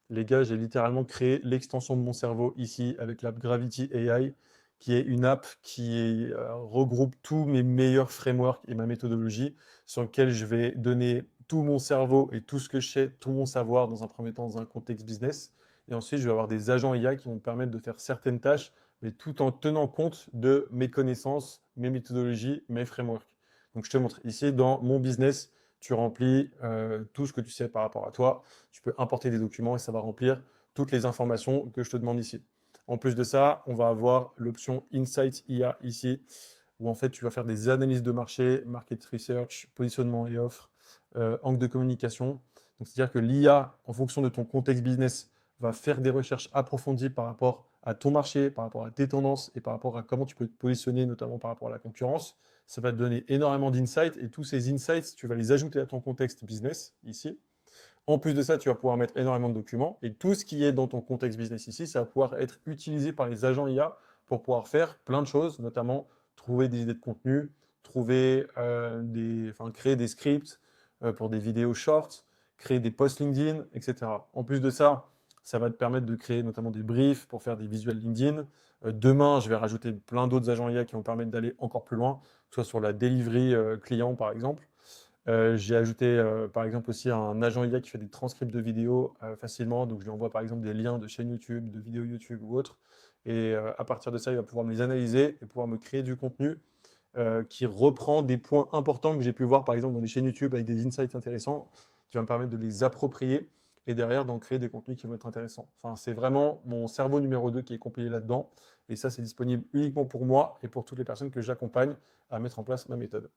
Les gars, j'ai littéralement créé l'extension de mon cerveau ici avec l'app Gravity AI, qui est une app qui regroupe tous mes meilleurs frameworks et ma méthodologie, sur lequel je vais donner tout mon cerveau et tout ce que je sais, tout mon savoir dans un premier temps dans un contexte business. Et ensuite, je vais avoir des agents IA qui vont me permettre de faire certaines tâches, mais tout en tenant compte de mes connaissances, mes méthodologies, mes frameworks. Donc, je te montre ici dans mon business, tu remplis tout ce que tu sais par rapport à toi. Tu peux importer des documents et ça va remplir toutes les informations que je te demande ici. En plus de ça, on va avoir l'option Insight IA ici, où en fait tu vas faire des analyses de marché, market research, positionnement et offre, angle de communication. Donc c'est-à-dire que l'IA, en fonction de ton contexte business, va faire des recherches approfondies par rapport à ton marché, par rapport à tes tendances et par rapport à comment tu peux te positionner, notamment par rapport à la concurrence. Ça va te donner énormément d'insights et tous ces insights, tu vas les ajouter à ton contexte business ici. En plus de ça, tu vas pouvoir mettre énormément de documents et tout ce qui est dans ton contexte business ici, ça va pouvoir être utilisé par les agents IA pour pouvoir faire plein de choses, notamment trouver des idées de contenu, créer des scripts pour des vidéos shorts, créer des posts LinkedIn, etc. En plus de ça, ça va te permettre de créer notamment des briefs pour faire des visuels LinkedIn. Demain, je vais rajouter plein d'autres agents IA qui vont permettre d'aller encore plus loin, soit sur la delivery client par exemple. J'ai ajouté par exemple aussi un agent IA qui fait des transcripts de vidéos facilement. Donc je lui envoie par exemple des liens de chaînes YouTube, de vidéos YouTube ou autres. Et à partir de ça, il va pouvoir me les analyser et pouvoir me créer du contenu qui reprend des points importants que j'ai pu voir par exemple dans des chaînes YouTube avec des insights intéressants qui va me permettre de les approprier et derrière d'en créer des contenus qui vont être intéressants. Enfin, c'est vraiment mon cerveau numéro 2 qui est compilé là-dedans. Et ça, c'est disponible uniquement pour moi et pour toutes les personnes que j'accompagne à mettre en place ma méthode.